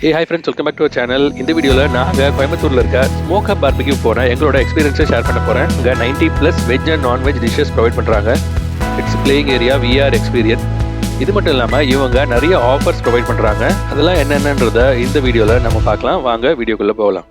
Hi friends, welcome back to our channel. இந்த வீடியோவில் நாங்கள் கோயம்புத்தூரில் இருக்க ஸ்மோக் அப் பார்பிக்யூ போகிறேன். எங்களோட எக்ஸ்பீரியன்ஸை ஷேர் பண்ண போகிறேன். இங்கே 90+ veg and nonveg dishes provide பண்ணுறாங்க. It's playing area, VR experience. இது மட்டும் இல்லாமல் இவங்க நிறைய ஆஃபர்ஸ் ப்ரொவைட் பண்ணுறாங்க. அதெல்லாம் என்னென்னன்றதை இந்த வீடியோவில் நம்ம பார்க்கலாம். வாங்க வீடியோக்குள்ளே போகலாம்.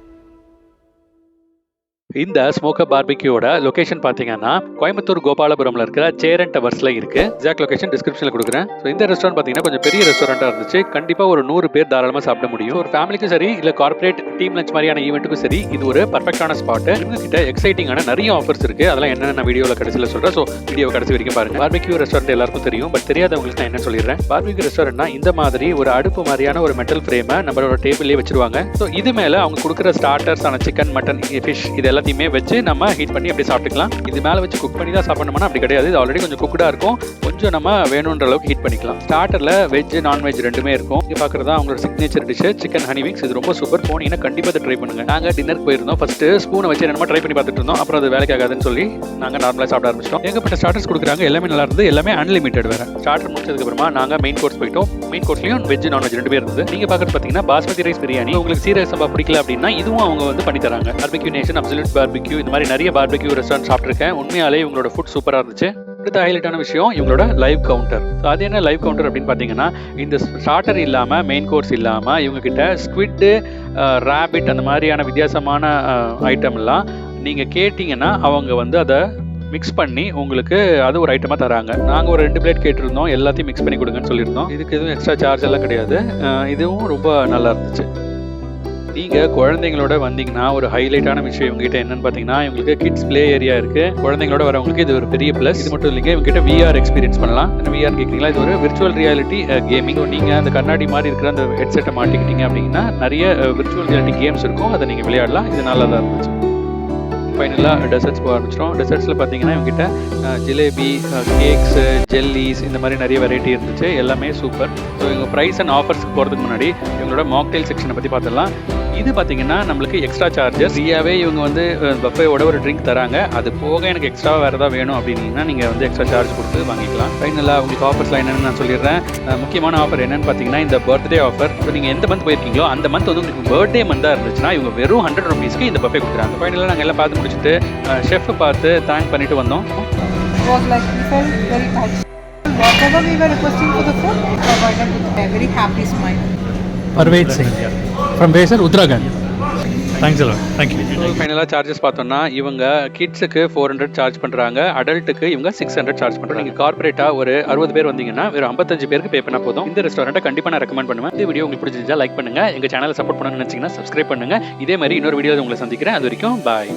இந்த ஸ்மோக் அப் பார்பிக்யூவோட லொகேஷன் பார்த்தீங்கன்னா கோயம்புத்தூர் கோபாலபுரம்ல இருக்கிற சேரன் டவர்ஸ்ல இருக்கு. எக்ஸாக்ட் லொகேஷன் டிஸ்கிரிப்ஷன்ல கொடுக்குறேன். ஸோ இந்த ரெஸ்டாரண்ட் பார்த்தீங்கன்னா கொஞ்சம் பெரிய ரெஸ்டாரண்டா இருந்துச்சு. கண்டிப்பா ஒரு 100 பேர் தாராளமாக சாப்பிட முடியும். ஒரு ஃபேமிலிக்கும் சரி, இல்ல கார்பரேட் டீம் லஞ்ச் மாதிரியான ஈவெண்ட்டுக்கும் சரி, இது ஒரு பர்ஃபெக்டான ஸ்பாட். இவங்க கிட்ட எக்ஸைட்டிங்கான நிறைய ஆஃபர்ஸ் இருக்கு. அதெல்லாம் என்னென்ன வீடியோவில் கடைசியில் சொல்றேன். ஸோ வீடியோ கடைசி வரைக்கும் பாருங்க. பார்பிக்யூ ரெஸ்டாரண்ட் எல்லாருக்கும் தெரியும், பட் தெரியாதவங்களுக்கு நான் என்ன சொல்லிடுறேன். பார்பிக்யூ ரெஸ்டாரண்ட்னா இந்த மாதிரி ஒரு அடுப்பு மாதிரியான ஒரு மெட்டல் ஃப்ரேமை நம்மளோட டேபிள்லேயே வச்சிருவாங்க. ஸோ இது மேல அவங்க கொடுக்குற ஸ்டார்டர்ஸ் ஆன சிக்கன், மட்டன், ஃபிஷ் இது எல்லாத்தையுமே வச்சு நம்ம ஹீட் பண்ணி அப்படி சாப்பிட்டுக்கலாம். இது மேலே வச்சு குக் பண்ணி தான் சாப்பிடணும்னா அப்படி கிடையாது. இது ஆல்ரெடி கொஞ்சம் குக்டா இருக்கும். கொஞ்சம் நம்ம வேணுன்ற அளவுக்கு ஹீட் பண்ணிக்கலாம். ஸ்டார்டர்ல வெஜ் நான்வெஜ் ரெண்டுமே இருக்கும். இது பார்க்குறதா அவங்களோட signature dish chicken honey wings. இது ரொம்ப சூப்பர். போனீங்கன்னா கண்டிப்பாக அதை ட்ரை பண்ணுங்க. நாங்கள் டின்னருக்கு போயிருந்தோம். ஃபர்ஸ்ட் ஸ்பூனை வச்சு என்னமா ட்ரை பண்ணி பார்த்துட்டு இருந்தோம். அப்புறம் அது வேலைக்கு ஆகாதுன்னு சொல்லி நாங்கள் நார்மலாக சாப்பிட ஆரம்பிச்சிட்டோம். ஏகப்பட்ட ஸ்டார்டர்ஸ் கொடுக்குறாங்க. எல்லாமே நல்லா இருந்தது. எல்லாமே அன்லிமிட்டட் வேற. ஸ்டார்டர் முடிச்சதுக்கு அப்புறமா நாங்கள் மெயின் கோர்ஸ் போயிட்டோம். மெயின் கோர்ஸ்லயும் வெஜ் நான்வெஜ் ரெண்டு பேர் இருந்தது. நீங்க பார்க்கறது பார்த்தீங்கன்னா பாஸ்மதி ரைஸ் பிரியாணி. உங்களுக்கு சீரக சம்பா பிடிக்கல அப்படின்னா இதுவும் அவங்க வந்து பண்ணி தராங்க. பார்பிக்யூ நேஷன், அப்சல்யூட் பார்பிக்யூ, இந்த மாதிரி நிறைய பார்பிக்யூ ரெஸ்டாரண்ட் சாப்பிட்டுருக்கேன். உண்மையாலே இவங்களோட ஃபுட் சூப்பரா இருந்துச்சு. அடுத்த ஹைலைட்டான விஷயம் இவங்களோட லைவ் கவுண்டர். ஸோ அது என்ன லைவ் கவுண்டர் அப்படின்னு பார்த்தீங்கன்னா, இந்த ஸ்டார்டர் இல்லாமல், மெயின் கோர்ஸ் இல்லாமல் இவங்க கிட்ட ஸ்குவிட், ராபிட் அந்த மாதிரியான வித்தியாசமான ஐட்டம்லாம் நீங்கள் கேட்டிங்கன்னா அவங்க வந்து அதை மிக்ஸ் பண்ணி உங்களுக்கு அது ஒரு ஐட்டமாக தராங்க. நாங்கள் ஒரு 2 பிளேட் கேட்டிருந்தோம். எல்லாத்தையும் மிக்ஸ் பண்ணி கொடுங்கன்னு சொல்லியிருந்தோம். இதுக்கு எதுவும் எக்ஸ்ட்ரா சார்ஜ் எல்லாம் கிடையாது. இதுவும் ரொம்ப நல்லா இருந்துச்சு. நீங்கள் குழந்தைங்களோட வந்தீங்கன்னா ஒரு ஹைலைட்டான விஷயம் இவங்ககிட்ட என்னன்னு பார்த்தீங்கன்னா, இவங்களுக்கு கிட்ஸ் பிளே ஏரியா இருக்கு. குழந்தைங்களோட வரவங்களுக்கு இது ஒரு பெரிய ப்ளஸ். இது மட்டும் இல்லைங்க, இவங்ககிட்ட VR எக்ஸ்பீரியன்ஸ் பண்ணலாம். VR கேட்குறீங்களா, இது ஒரு விர்ச்சுவல் ரியாலிட்டி கேமிங். நீங்கள் அந்த கண்ணாடி மாதிரி இருக்கிற அந்த ஹெட்செட்டை மாட்டிக்கிட்டீங்க அப்படின்னா நிறைய விர்ச்சுவல் ரியாலிட்டி கேம்ஸ் இருக்கும். அதை நீங்கள் விளையாடலாம். இது நல்லா தான் இருந்துச்சு. ஃபைனலாக டெசர்ட்ஸ் போக ஆரம்பிச்சிட்டோம். டெசர்ட்ஸில் பார்த்தீங்கன்னா இவங்ககிட்ட ஜிலேபி, கேக்ஸு, ஜெல்லிஸ் இந்த மாதிரி நிறைய வெரைட்டி இருந்துச்சு. எல்லாமே சூப்பர். ஸோ இவங்க ப்ரைஸ் அண்ட் ஆஃபர்ஸ்க்கு போகிறதுக்கு முன்னாடி இவங்களோட மாக்டெயில் செக்ஷனை பற்றி பார்த்துடலாம். இது பார்த்தீங்கன்னா நம்மளுக்கு எக்ஸ்ட்ரா சார்ஜஸ். ஃப்ரீயாகவே இவங்க வந்து பஃபேவோட ஒரு ட்ரிங்க் தராங்க. அது போக எனக்கு எக்ஸ்ட்ரா வேறு ஏதாவது வேணும் அப்படின்னீங்கன்னா நீங்கள் வந்து எக்ஸ்ட்ரா சார்ஜ் கொடுத்து வாங்கிக்கலாம். ஃபைனலாக உங்களுக்கு ஆஃபர்ஸ்லாம் என்னென்னு நான் சொல்லிடுறேன். முக்கியமான ஆஃபர் என்னென்னு பார்த்தீங்கன்னா இந்த பர்த்டே ஆஃபர். ஸோ நீங்கள் எந்த மந்த் போயிருக்கீங்களோ அந்த மந்த் வந்து உங்களுக்கு பர்த்டே மந்தாக இருந்துச்சுன்னா இவங்க வெறும் 100 rupeesக்கு இந்த பஃபே கொடுக்குறாங்க. ஃபைனலாக நாங்கள் எல்லாம் பார்த்து முடிச்சுட்டு ஷெஃப் பார்த்து தேங்க் பண்ணிட்டு வந்தோம். Whatever we were requesting for the food, provided with a very happy smile. Parvez Singh from Besar, Uttarakhand. Thanks a lot. Thank you. ஃபைனலாக சார்ஜஸ் பார்த்தோம்னா இவங்க கிட்ஸுக்கு 400 சார்ஜ் பண்ணுறாங்க. அடல்ட்டுக்கு இவங்க 600 சார்ஜ் பண்ணுறாங்க. நீங்கள் கார்பரேட்டாக ஒரு 60 பேர் வந்தீங்கன்னா வெறும் 55 பேருக்கு பே பண்ணால் போதும். இந்த ரெஸ்டாரண்ட்டை கண்டிப்பாக நான் ரெக்கமெண்ட் பண்ணுவேன். இந்த வீடியோ உங்களுக்கு பிடிச்சிருந்தா லைக் பண்ணுங்கள். எங்கள் சேனலை சப்போர்ட் பண்ணணும்னு நினச்சிங்கன்னா சப்ஸ்கிரைப் பண்ணுங்கள். இதே மாதிரி இன்னொரு வீடியோ உங்களை சந்திக்கிறேன். அது வரைக்கும் பாய்.